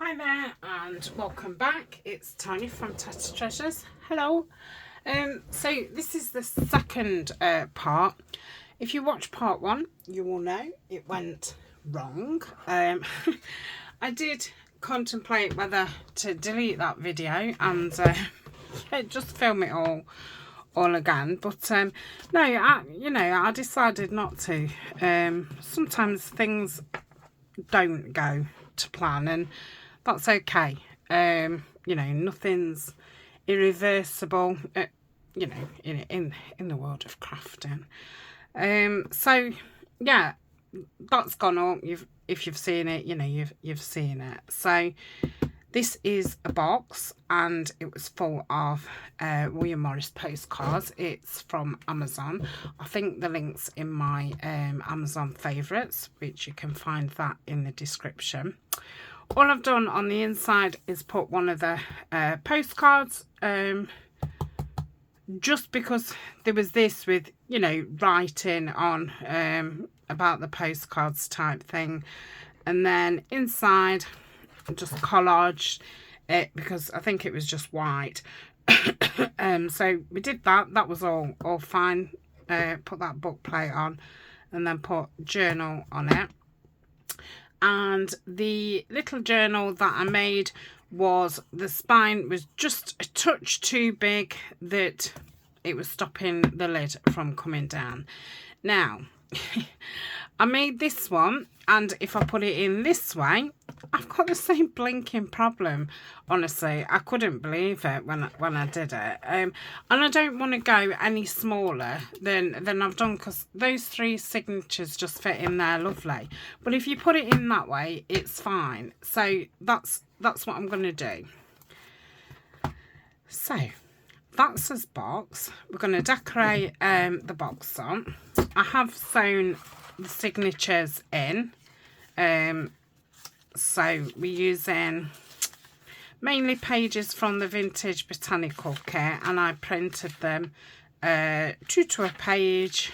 Hi there and welcome back. It's Tania from Tatty Treasures. Hello. So this is the second part. If you watch part one, you will know it went wrong. I did contemplate whether to delete that video and just film it all again, but no, I decided not to. Sometimes things don't go to plan, and that's okay. Nothing's irreversible, in the world of crafting. So yeah, that's gone up. If you've seen it, you've seen it. So this is a box and it was full of William Morris postcards. It's from Amazon. I think the link's in my Amazon favourites, which you can find that in the description. All I've done on the inside is put one of the postcards, just because there was this with, writing on about the postcards type thing. And then inside, just collaged it because I think it was just white. So we did that. That was all fine. Put that book plate on and then put journal on it. And the little journal that I made was, the spine was just a touch too big that it was stopping the lid from coming down. Now I made this one, and if I put it in this way, I've got the same blinking problem. Honestly, I couldn't believe it when I did it. And I don't want to go any smaller than I've done, because those three signatures just fit in there lovely. But if you put it in that way, it's fine. So that's what I'm going to do. So that's this box. We're going to decorate the box on. I have sewn the signatures in. So we're using mainly pages from the Vintage Botanical kit, and I printed them 2 to a page.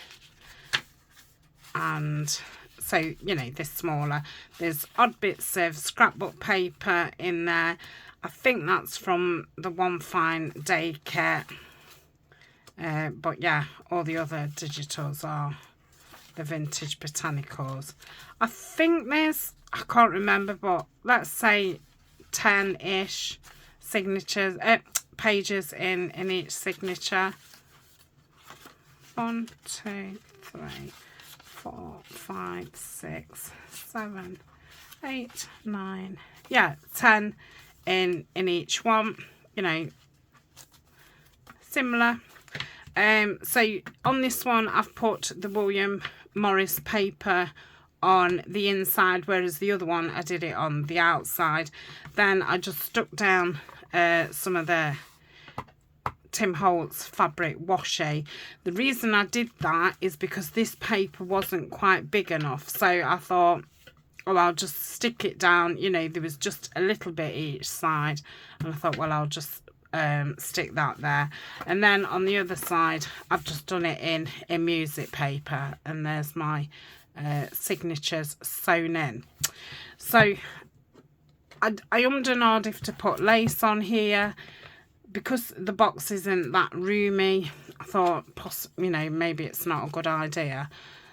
And so, they're smaller. There's odd bits of scrapbook paper in there. I think that's from the One Fine Day kit. But yeah, all the other digitals are the Vintage Botanicals. I think there's, I can't remember, but let's say 10-ish signatures, pages in each signature. 1, 2, 3, 4, 5, 6, 7, 8, 9. Yeah, 10 in each one. Similar. So on this one, I've put the William Morris paper on the inside, whereas the other one I did it on the outside. Then I just stuck down some of the Tim Holtz fabric washi. The reason I did that is because this paper wasn't quite big enough, so I thought, well, I'll just stick it down. There was just a little bit each side, and I thought, well, I'll just stick that there. And then on the other side, I've just done it in music paper, and there's my signatures sewn in. So I ummed and ahed if to put lace on here, because the box isn't that roomy. I thought maybe it's not a good idea.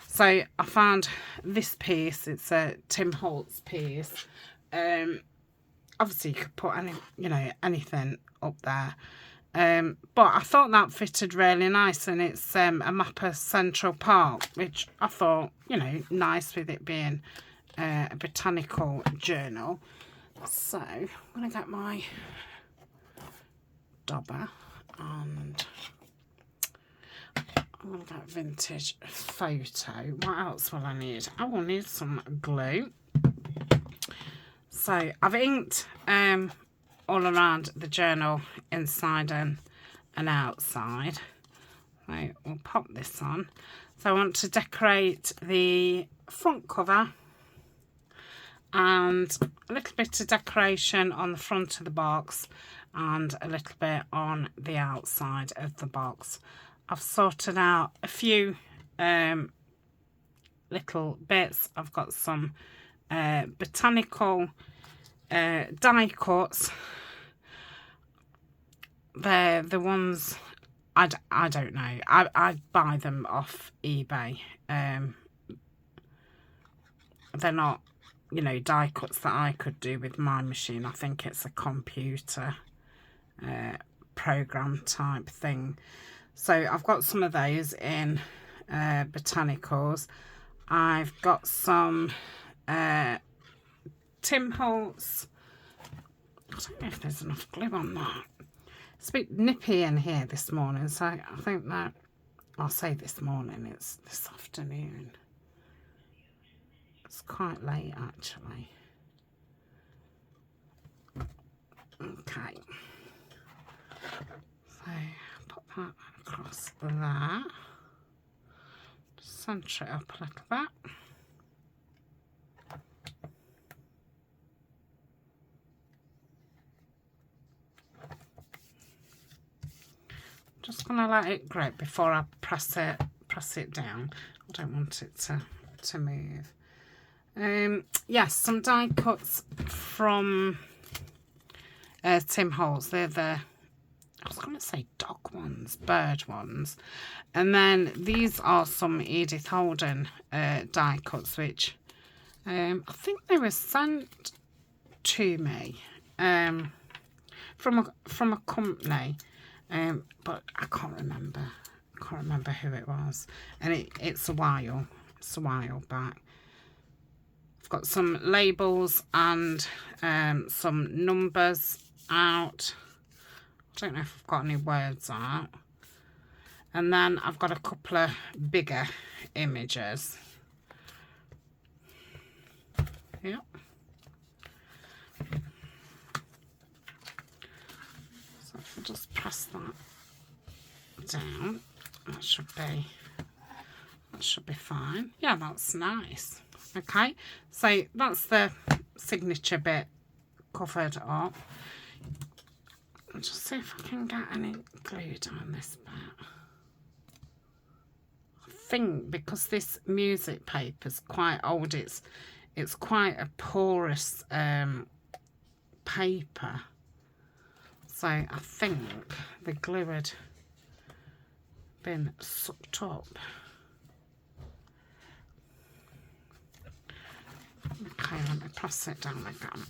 So I found this piece. It's a Tim Holtz piece. Obviously you could put anything up there, but I thought that fitted really nice, and it's a map of Central Park, which I thought nice with it being a botanical journal. So I'm gonna get my dobber and I'm gonna get vintage photo. What else will I need? I will need some glue. So I've inked all around the journal, inside and outside. So we'll pop this on. So I want to decorate the front cover and a little bit of decoration on the front of the box and a little bit on the outside of the box. I've sorted out a few little bits. I've got some botanical die cuts, they're the ones, I don't know, I buy them off eBay. They're not, you know, die cuts that I could do with my machine. I think it's a computer program type thing. So I've got some of those in botanicals. I've got some Tim Holtz. I don't know if there's enough glue on that. It's a bit nippy in here this morning, so I think that, I'll say this morning, it's this afternoon. It's quite late actually. Okay. So put that across there. Centre it up a little bit. Just going to let it grip before I press it down. I don't want it to move. Yes, some die cuts from Tim Holtz. They're the, I was going to say dog ones, bird ones. And then these are some Edith Holden die cuts, which I think they were sent to me from a company, but I can't remember. I can't remember who it was, and it's a while back. I've got some labels and some numbers out. I don't know if I've got any words out. And then I've got a couple of bigger images. Yep. So if I just press that down, that should be fine. Yeah, that's nice. Okay, so that's the signature bit covered up. I'll just see if I can get any glue down this bit. I think because this music paper's quite old, it's quite a porous paper. So I think the glue had been sucked up. Okay, let me press it down again.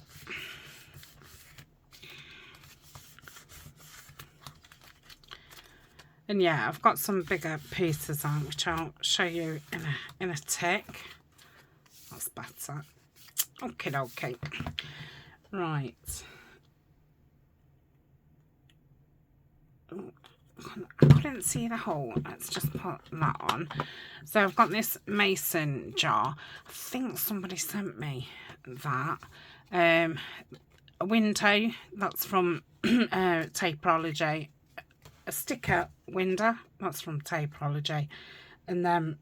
And yeah, I've got some bigger pieces on, which I'll show you in a tick. That's better. Okay. Right. I couldn't see the hole. Let's just put that on. So I've got this mason jar. I think somebody sent me that. A window, that's from Tapeology. A sticker window, that's from Tapeology. And then,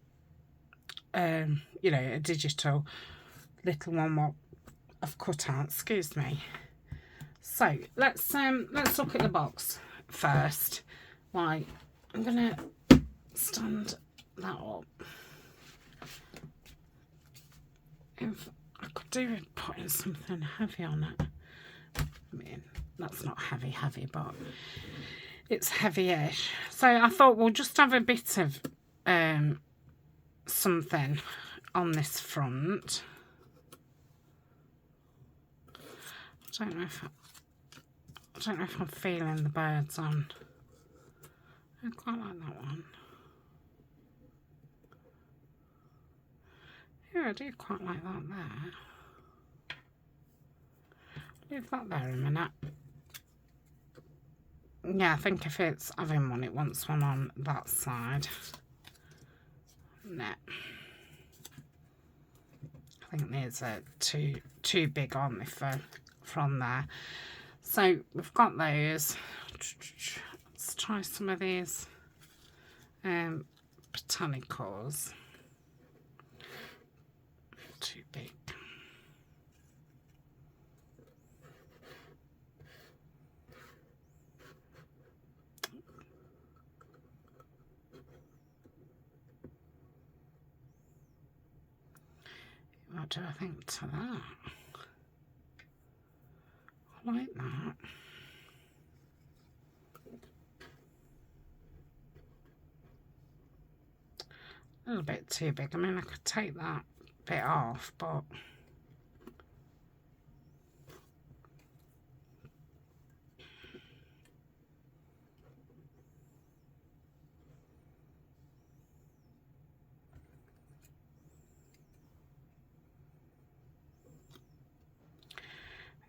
you know, a digital little one what I've cut out. Excuse me. So let's look at the box first. Right, I'm gonna stand that up. If I could do with putting something heavy on it. I mean, that's not heavy, but it's heavy-ish. So I thought we'll just have a bit of something on this front. I don't know if I'm feeling the birds on. I quite like that one. Yeah, I do quite like that there. Leave that there a minute. Yeah, I think if it's having one, it wants one on that side. No. I think these are too big on me from there. So we've got those. Let's try some of these botanicals. Too big. What do I think to that? I like that. A little bit too big. I mean, I could take that bit off, but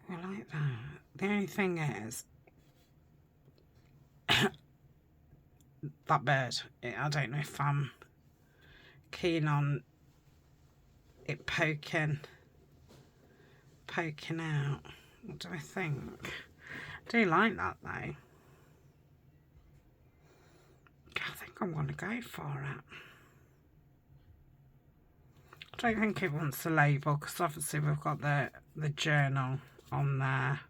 I like that. The only thing is, that bird, I don't know if I'm keen on it poking out. What do I think? I do like that though. I think I'm going to go for it. I don't think it wants a label because obviously we've got the journal on there.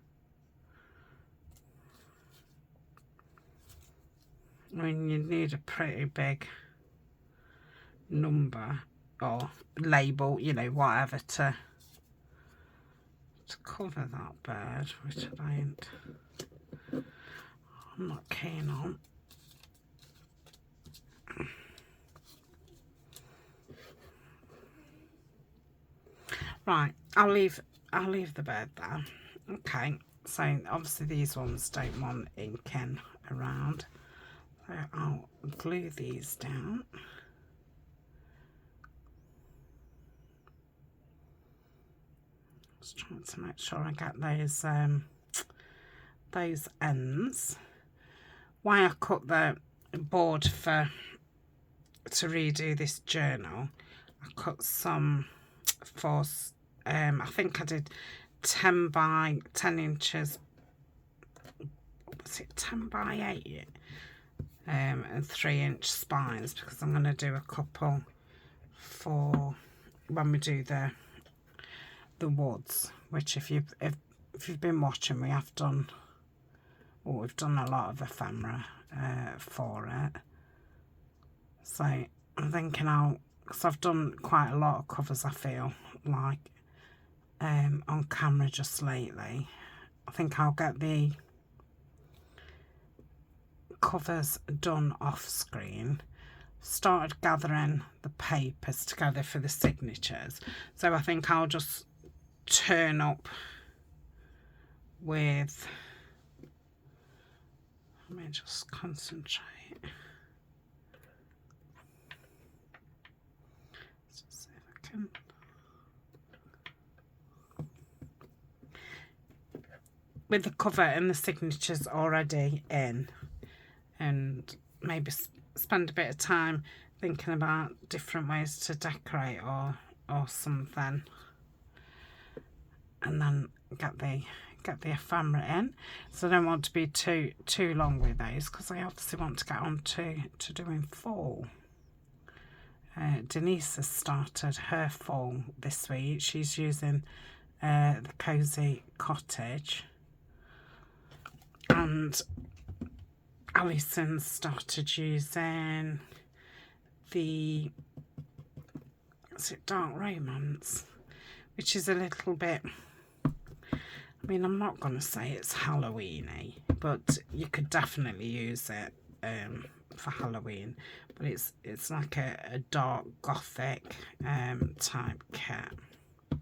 I mean, you need a pretty big number or label, you know, whatever to cover that bird, which I'm not keen on. Right, I'll leave the bird there. Okay, so obviously these ones don't want inking around, so I'll glue these down. Just trying to make sure I get those ends. Why I cut the board to redo this journal, I cut some for I think I did 10 by 10 inches. Was it 10 by 8? And 3-inch spines, because I'm going to do a couple for when we do the woods, which if you've been watching, we have done, or we've done a lot of ephemera for it. So I'm thinking because I've done quite a lot of covers, I feel like, on camera just lately. I think I'll get the covers done off screen. Started gathering the papers together for the signatures, so I think I'll just turn up with, let me just concentrate. Let's just see if I can. With the cover and the signatures already in, and maybe spend a bit of time thinking about different ways to decorate or something, and then get the ephemera in. So I don't want to be too long with those, because I obviously want to get on to doing fall. Denise has started her fall this week. She's using the Cozy Cottage, and Alison started using the, is it Dark Romance, which is a little bit, I mean, I'm not going to say it's Halloween-y, but you could definitely use it for Halloween. But it's like a dark gothic type kit.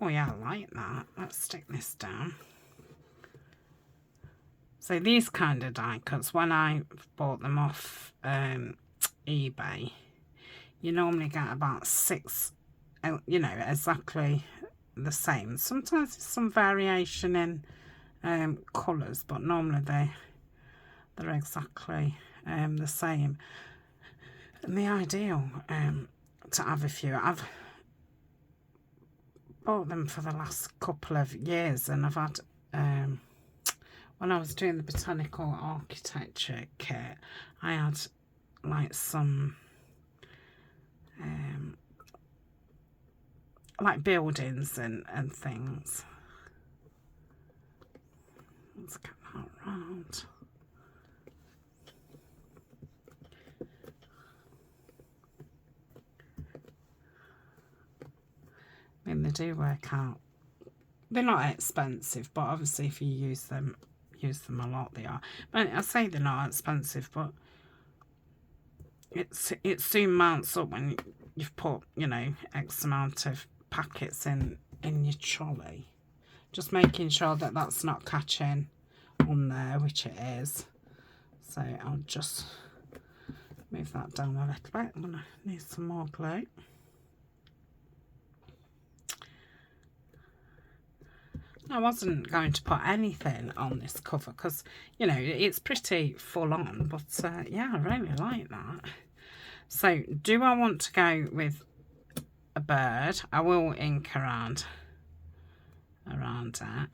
Oh yeah, I like that. Let's stick this down. So these kind of die cuts, when I bought them off eBay, you normally get about 6, you know, exactly the same. Sometimes there's some variation in colours, but normally they're exactly the same. And the ideal to have a few, I've bought them for the last couple of years, and I've had when I was doing the botanical architecture kit, I had like some like buildings and things. Let's get that round. I mean, they do work out they're not expensive, but obviously if you use them a lot, they are. But I say they're not expensive, but it soon mounts up when you've put, you know, X amount of packets in your trolley. Just making sure that that's not catching on there, which it is. So I'll just move that down a little bit. I'm gonna need some more glue. I wasn't going to put anything on this cover because, you know, it's pretty full on, but yeah, I really like that. So do I want to go with a bird? I will ink around that.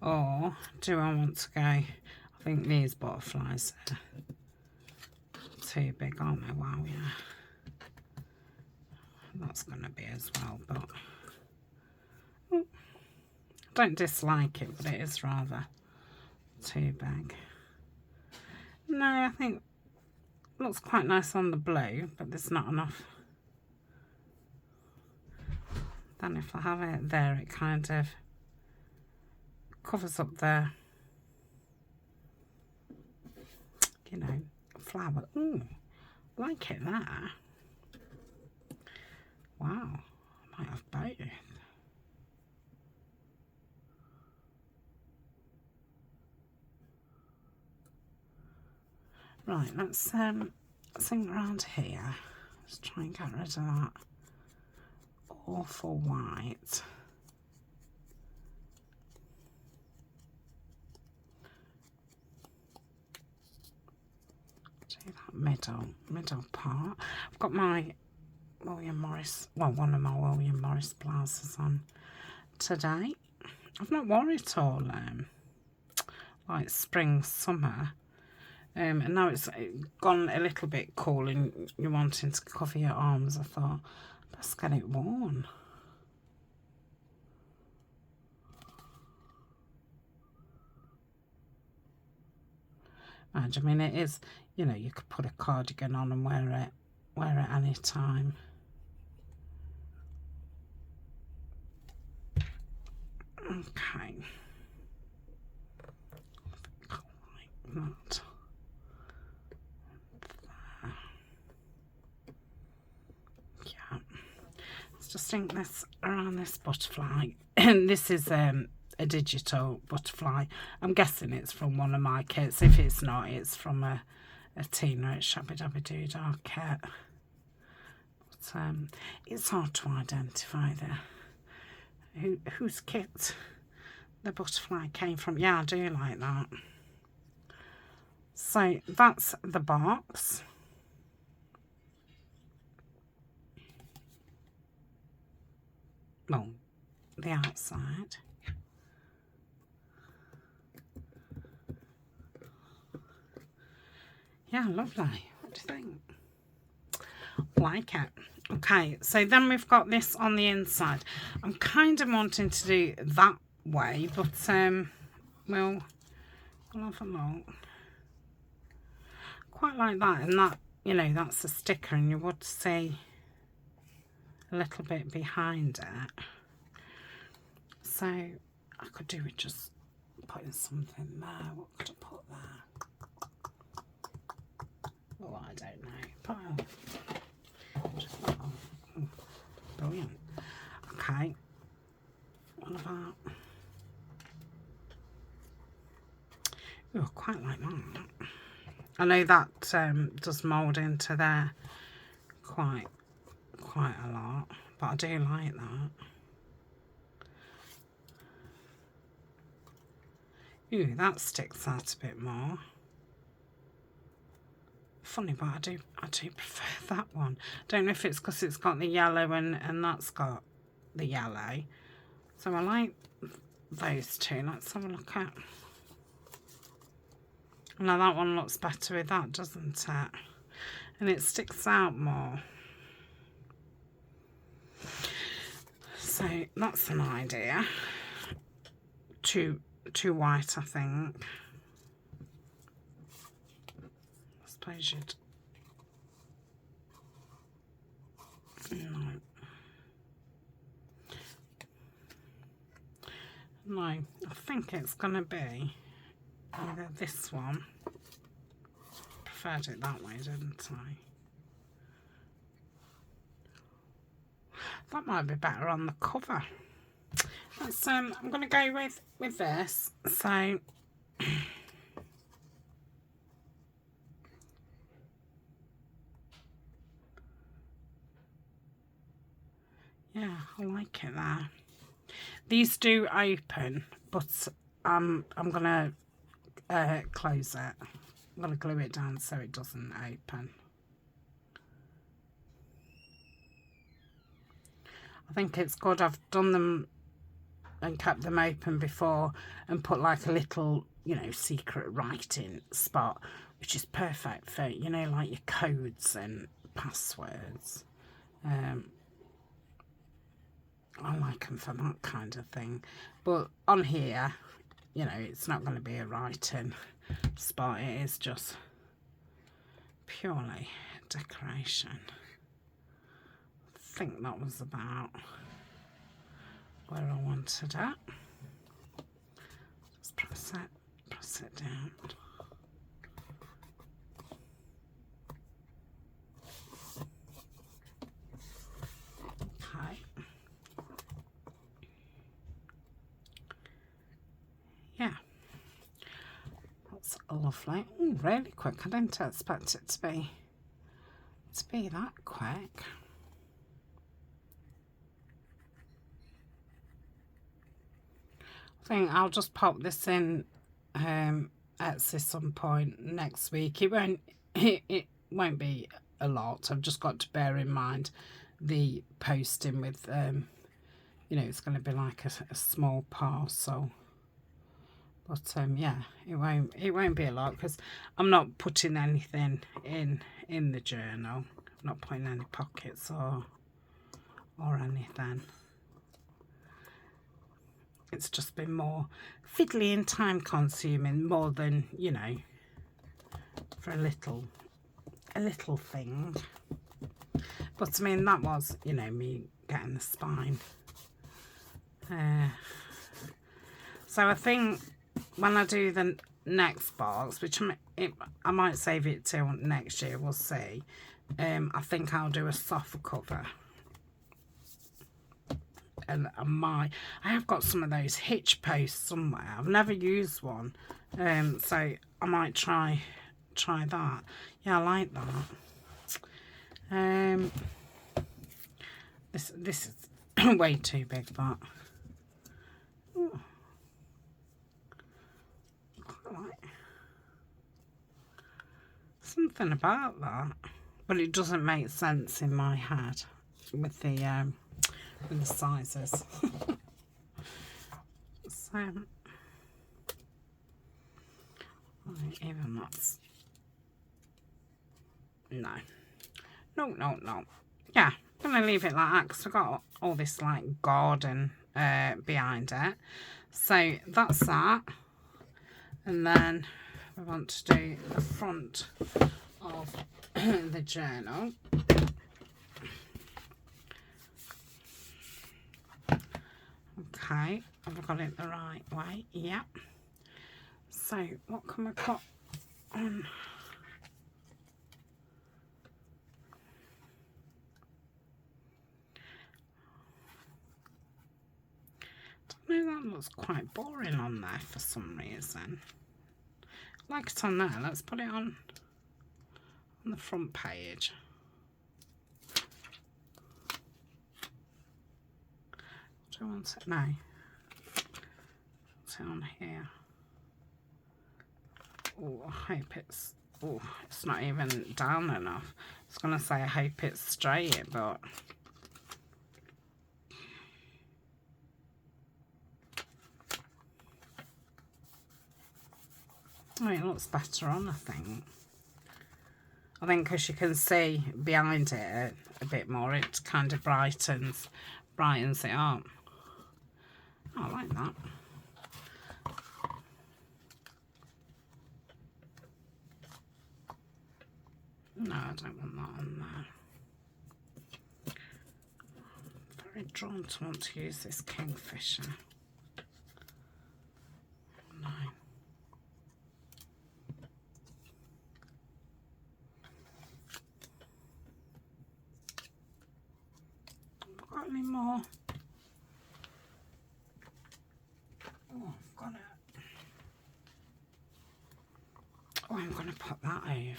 Or do I want to go, I think these butterflies are too big, aren't they? Wow, yeah. That's going to be as well, but I don't dislike it, but it is rather too big. No, I think it looks quite nice on the blue, but there's not enough. Then if I have it there, it kind of covers up the, you know, flower. Ooh, like it there. Wow, I might have both. Right, let's sing around here. Let's try and get rid of that awful white. Do that middle part. I've got my William Morris, well, one of my William Morris blouses on today. I've not worn it all like spring, summer. And now it's gone a little bit cool and you're wanting to cover your arms. I thought, let's get it worn. I mean, it is, you know, you could put a cardigan on and wear it any time. Okay. Like that. Yeah. Let's just ink this around this butterfly. And this is a digital butterfly. I'm guessing it's from one of my kits. If it's not, it's from a Tina at Shabby Dabby Doodah kit. But it's hard to identify whose kit the butterfly came from. Yeah, I do like that. So that's the box. Well, the outside. Yeah, lovely. What do you think? Like it. Okay, so then we've got this on the inside. I'm kind of wanting to do that way, but we'll have a look. Quite like that, and that, you know, that's a sticker, and you would see a little bit behind it. So I could do with just putting something there. What could I put there? Oh, I don't know. Put brilliant. Okay. What about? Oh, I quite like that. I know that does mould into there quite a lot, but I do like that. Ooh, that sticks out a bit more. Funny, but I do prefer that one. Don't know if it's because it's got the yellow and that's got the yellow. So I like those two. Let's have a look at. Now that one looks better with that, doesn't it? And it sticks out more. So that's an idea. Too white, I think. I suppose you'd... No. No, I think it's going to be either this one. Preferred it that way, didn't I? That might be better on the cover. That's, I'm going to go with this. So yeah, I like it there. These do open, but I'm going to close it. I'm going to glue it down so it doesn't open. I think it's good. I've done them and kept them open before and put like a little, you know, secret writing spot, which is perfect for, you know, like your codes and passwords. I like them for that kind of thing. But on here, you know, it's not going to be a writing spot. It is just purely decoration. I think that was about where I wanted it. Just press it down. Okay. Yeah, that's lovely. Ooh, really quick. I didn't expect it to be that quick. I think I'll just pop this in Etsy some point next week. It won't be a lot. I've just got to bear in mind the posting with you know, it's going to be like a small parcel. But yeah, it won't be a lot because I'm not putting anything in the journal. I'm not putting any pockets or anything. It's just been more fiddly and time consuming more than, you know, for a little thing. But I mean, that was, you know, me getting the spine. So I think when I do the next box, which I might save it till next year, we'll see. I think I'll do a soft cover. And I have got some of those hitch posts somewhere. I've never used one, so I might try that. Yeah, I like that. This is way too big, but ooh, I like something about that, but it doesn't make sense in my head with the sizes. So even that's no. Yeah, I'm gonna leave it like that because I've got all this like garden behind it. So that's that, and then we want to do the front of the journal. Okay, have I got it the right way? Yep. So what can we put on? No, that looks quite boring on there for some reason. I like it on there. Let's put it on the front page. Do I want it? No. What's it on here? Oh, I hope it's... Oh, it's not even down enough. I was going to say I hope it's straight, but... Oh, it looks better on, I think. I think because you can see behind it a bit more, it kind of brightens it up. Oh, I like that. No, I don't want that on there. Very drawn to want to use this kingfisher. any more. Oh, I've got it. Oh, I'm going to put that over it.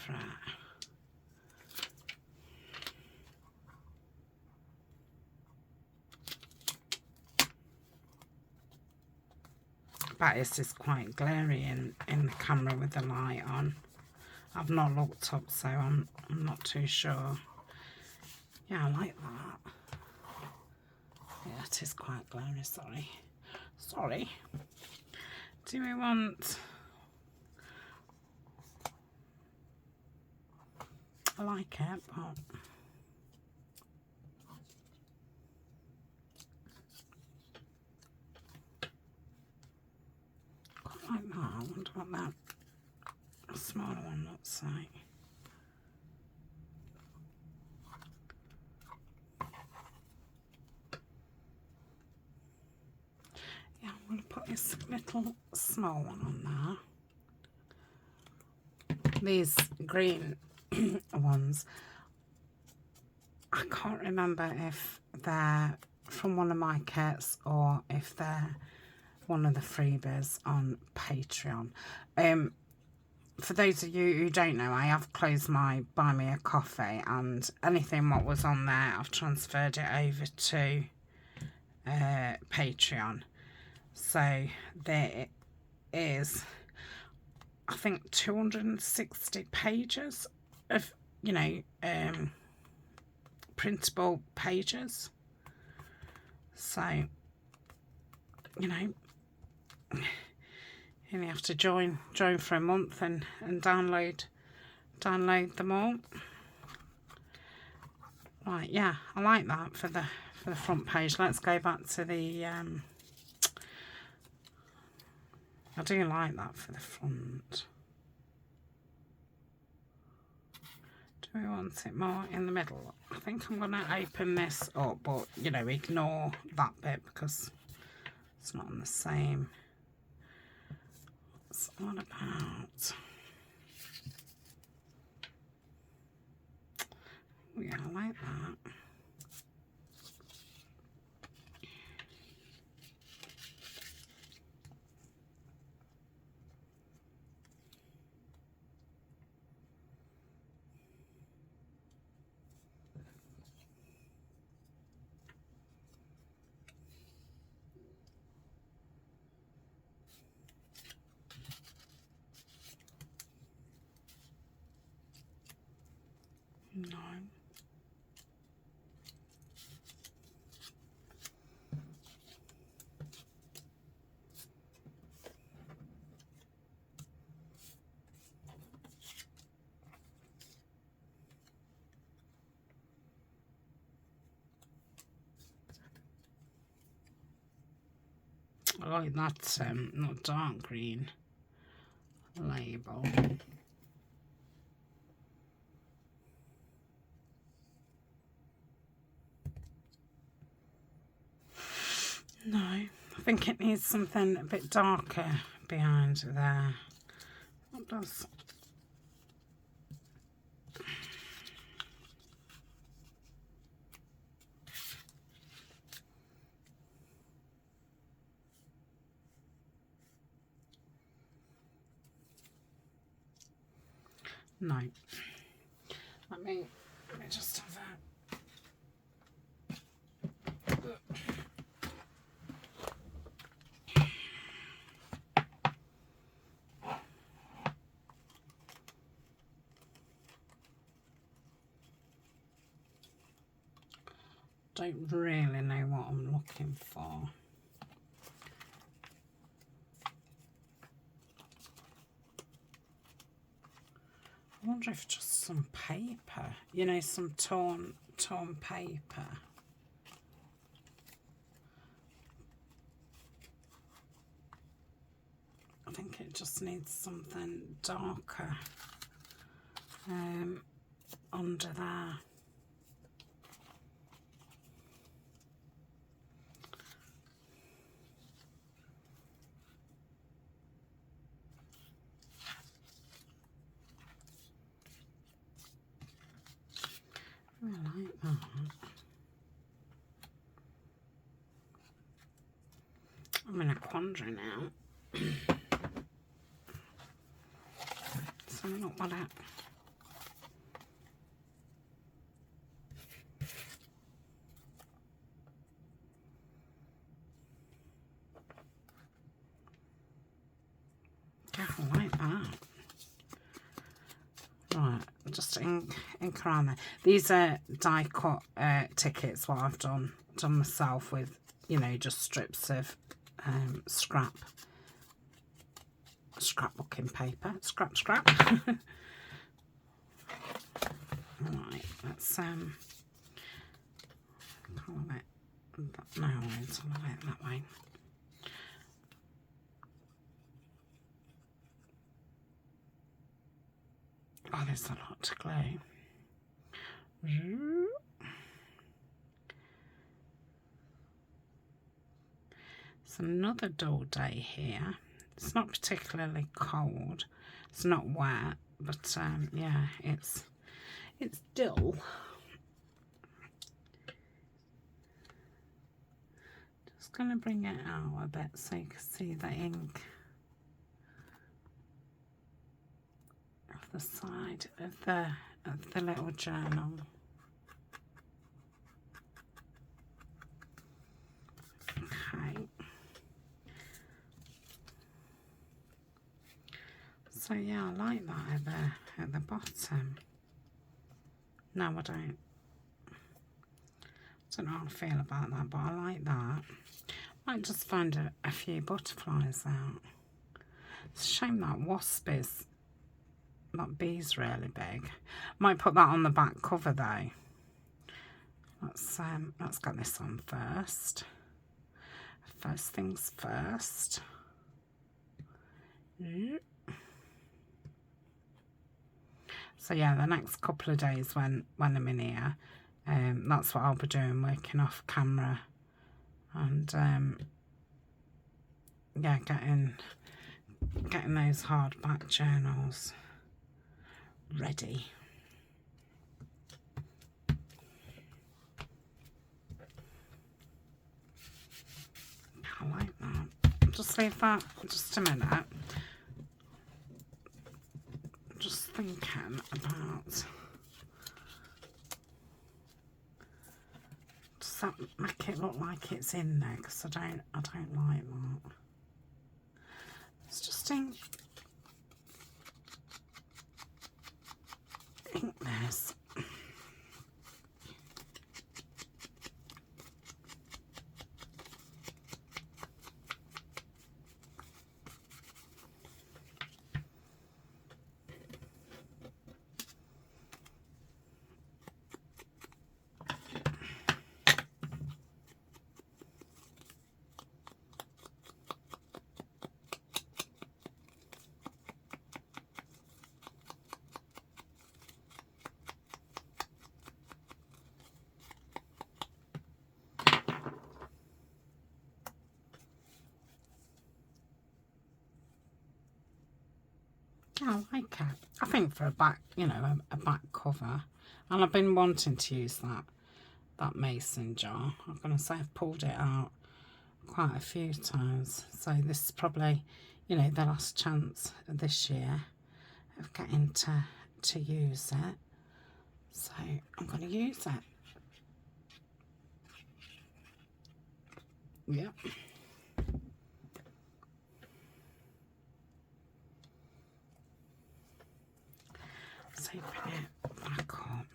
But this is quite glary in the camera with the light on. I've not looked up, so I'm not too sure. Yeah, I like that. Yeah, it is quite glary, sorry. Sorry. Do we want... I like it, but... Quite like that. I wonder what that smaller one looks like. Yeah, I'm going to put this little small one on there. These green ones, I can't remember if they're from one of my kits or if they're one of the freebies on Patreon. For those of you who don't know, I have closed my Buy Me a Coffee, and anything what was on there, I've transferred it over to Patreon. So there is, I think, 260 pages of, you know, printable pages. So, you know, you only have to join for a month and download them all. Right, yeah, I like that for the front page. Let's go back to the I do like that for the front. Do we want it more in the middle? I think I'm going to open this up, but, you know, ignore that bit because it's not on the same. What's all about? Yeah, I like that. No. I like that not dark green label. No, I think it needs something a bit darker behind there. What does? No. Let me just have a... Don't really know what I'm looking for. I wonder if just some paper, you know, some torn paper. I think it just needs something darker under there. I like that. quandary now. So not what I... I like that. Right, just ink around there. These are die cut tickets, what I've done myself with, you know, just strips of scrapbooking paper. Scrap. Right, let's colour it. No, I won't colour it that way. Oh, there's a lot to glue. It's another dull day here. It's not particularly cold. It's not wet, but yeah, it's dull. Just gonna bring it out a bit so you can see the ink of the side of the little journal. Okay. So yeah, I like that at the bottom. No, I don't know how I feel about that, but I like that. Might just find a few butterflies out. It's a shame that wasp is, that bee's really big. Might put that on the back cover though. Let's get this on first. First things first. So yeah, the next couple of days when I'm in here, that's what I'll be doing, working off camera, and yeah, getting those hardback journals ready. I like that. Just leave that just a minute. Just thinking about, does that make it look like it's in there? Because I don't like that. It's just ink this. I like it. I think for a back, you know, a back cover. And I've been wanting to use that mason jar. I'm going to say I've pulled it out quite a few times. So this is probably, you know, the last chance this year of getting to use it. So I'm going to use it. Yep. So bring it back up.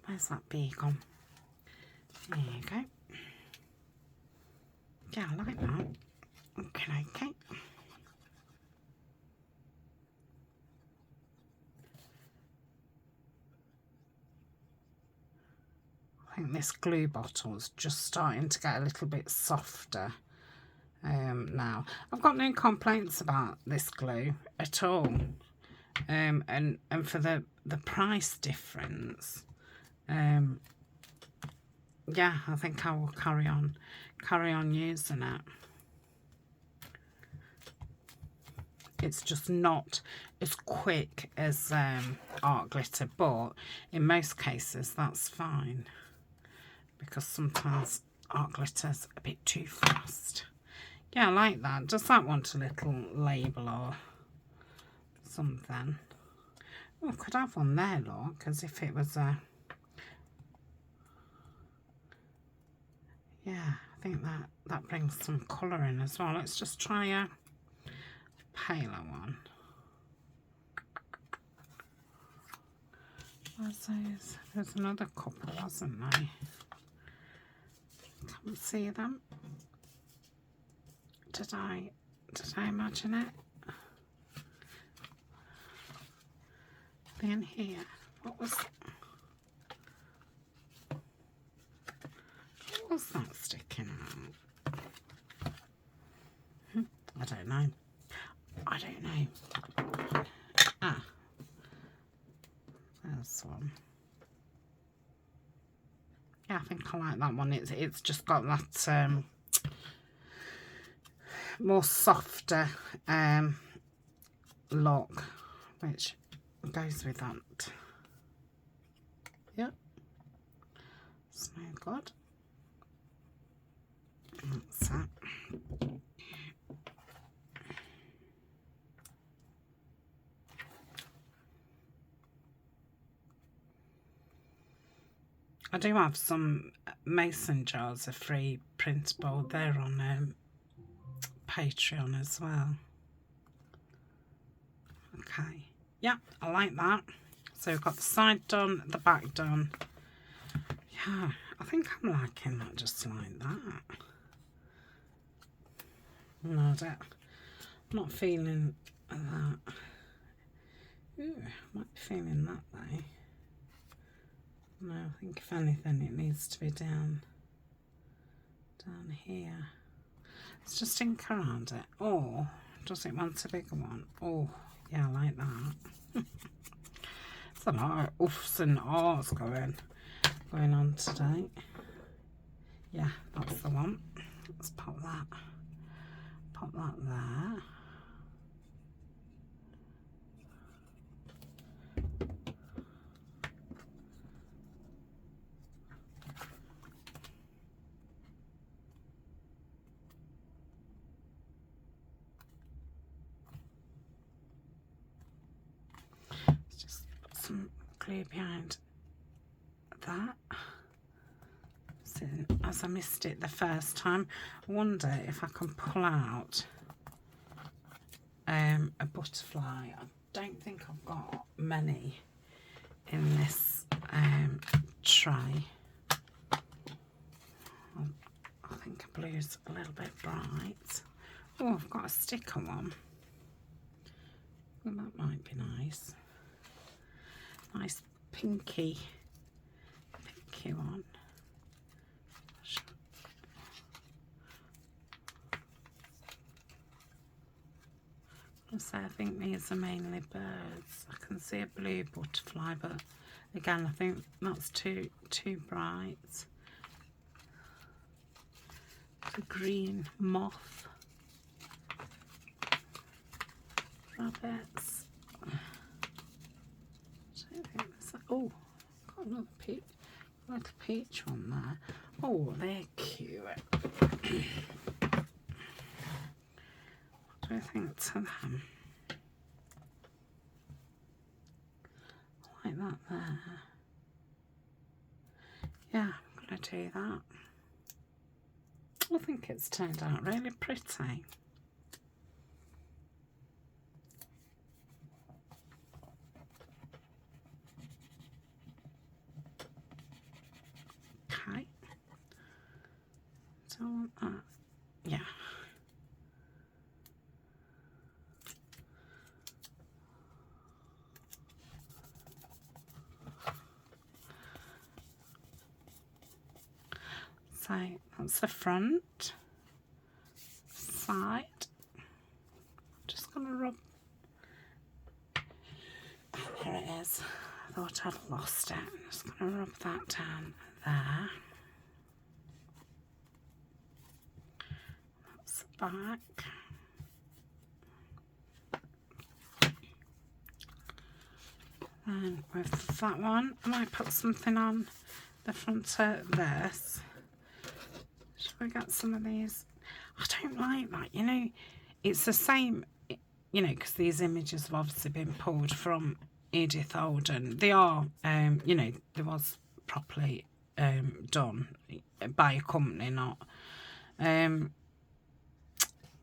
Where's that bee gone? There you go. Yeah, I like that. Okay. I think this glue bottle is just starting to get a little bit softer now. I've got no complaints about this glue at all. And for the price difference, yeah, I think I will carry on using it. it's just not as quick as art glitter, but in most cases that's fine, because sometimes art glitter's a bit too fast. Yeah, I like that. Does that want a little label or something? Oh, could have one there, look, as if it was a... Yeah, I think that brings some colour in as well. Let's just try a paler one. There's another couple, wasn't there? Can't see them. Did I imagine it? Then here, what was that sticking out? I don't know. Ah, there's one. Yeah, I think I like that one. It's just got that more softer look, which goes with that. Yep, it's no good. That's that. I do have some mason jars of free printable. They're on Patreon as well. Okay, yeah, I like that. So we've got the side done, the back done. Yeah, I think I'm liking that just like that. No, I'm not feeling that. Ooh, I might be feeling that though. No, I think if anything it needs to be down here. Let's just think around it. Or does it want a bigger one? Oh, yeah, I like that. It's a lot of oofs and ahs going on today. Yeah, that's the one. Let's pop that there. Let's just put some glue behind that. So, as I missed it the first time, I wonder if I can pull out a butterfly. I don't think I've got many in this tray. I think a blue's a little bit bright. Oh, I've got a sticker one. Well, that might be nice. Nice pinky one. So I think these are mainly birds. I can see a blue butterfly, but again, I think that's too bright. The green moth. Rabbits. I don't think there's that. Oh, got another little peach one there. Oh, they're cute. What do I think to them? I like that there. Yeah, I'm going to do that. I think it's turned out really pretty. Okay. So I want that. Yeah. So that's the front side. Just gonna rub. There it is. I thought I'd lost it. I'm just gonna rub that down there. That's the back. And with that one, I might put something on the front of this. Should we get some of these? I don't like that, you know, it's the same, you know, because these images have obviously been pulled from Edith Holden. They are, you know, they was properly done by a company, not and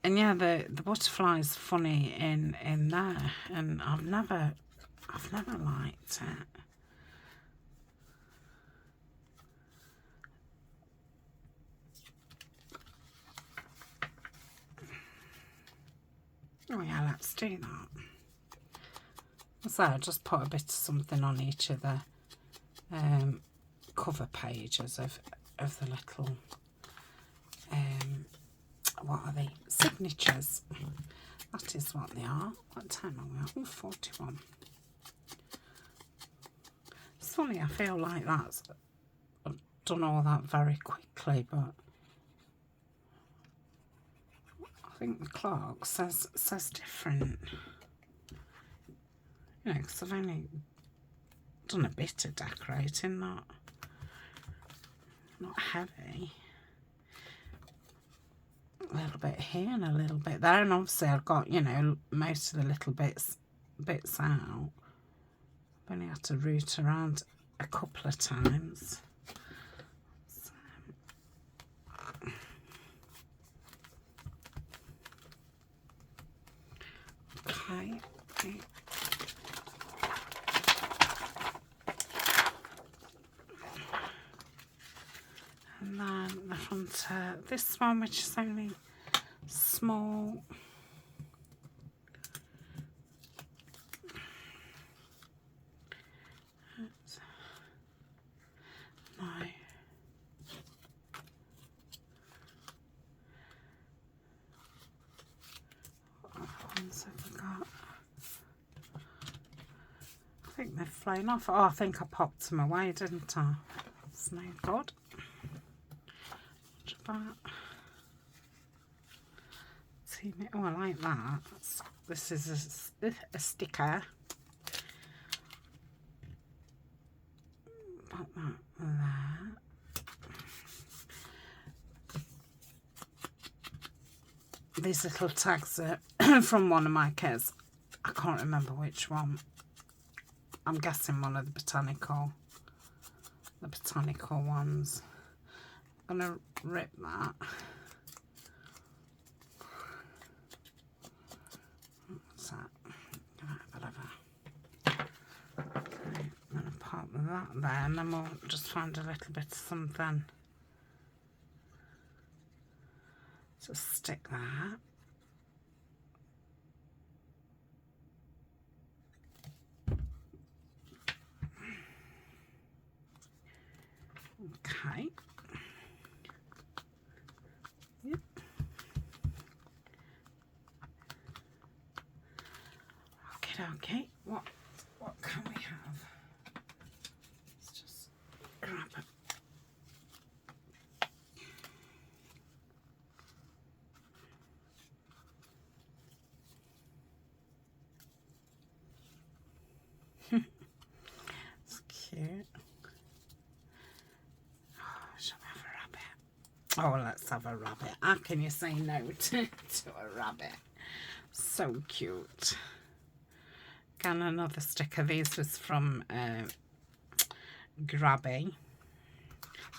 yeah, the butterfly's funny in there, and I've never liked it. Oh yeah, let's do that. So I'll just put a bit of something on each of the cover pages of the little what are they? Signatures. That is what they are. What time are we at? Oh, 41. It's funny, I feel like I've done all that very quickly, but I think the clock says different. You know, because I've only done a bit of decorating, not heavy. A little bit here and a little bit there, and obviously I've got, you know, most of the little bits out. I've only had to root around a couple of times. So, okay. And then the front, this one, which is only small. No. What ones have I got? I think they've flown off. Oh, I think I popped them away, didn't I? That's no good. Oh, I like that. This is a sticker. Put that there. These little tags are from one of my kids. I can't remember which one. I'm guessing one of the botanical ones. I'm gonna rip that. What's that? Whatever. Okay, I'm gonna pop that there, and then we'll just find a little bit of something to stick that. Okay. Yep. Okay. What can we have? Let's just grab it. It's cute. Shall we have a rabbit? Oh, let's have a rabbit. How can you say no to a rabbit? So cute. Again, another sticker. These was from Grabby.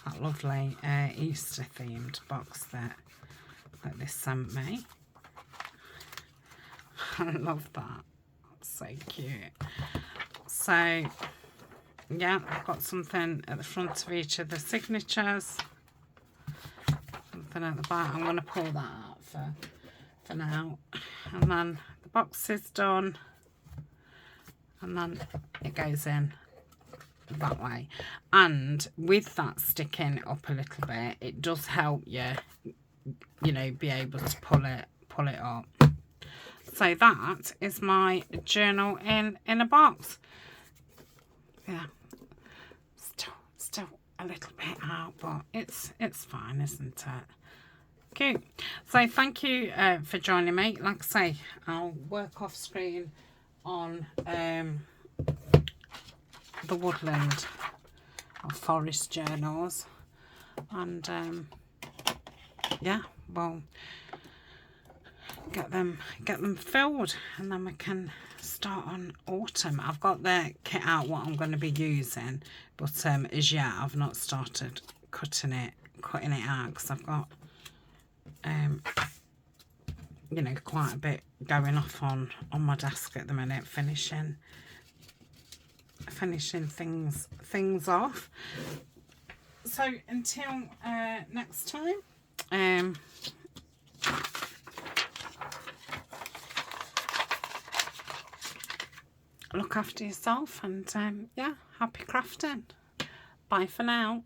That lovely Easter themed box that they sent me. I love that. That's so cute. So yeah, I've got something at the front of each of the signatures, something at the back. I'm going to pull that out for now, and then the box is done, and then it goes in that way. And with that sticking up a little bit, it does help you, you know, be able to pull it up. So that is my journal in a box. Yeah, still a little bit out, but it's fine, isn't it? Cute. So thank you for joining me. Like I say, I'll work off screen on the woodland or forest journals, and yeah, well, get them filled, and then we can start on autumn. I've got the kit out what I'm going to be using, but as yet I've not started cutting it out, because I've got you know, quite a bit going off on my desk at the minute, finishing things off. So until next time, look after yourself, and yeah, happy crafting. Bye for now.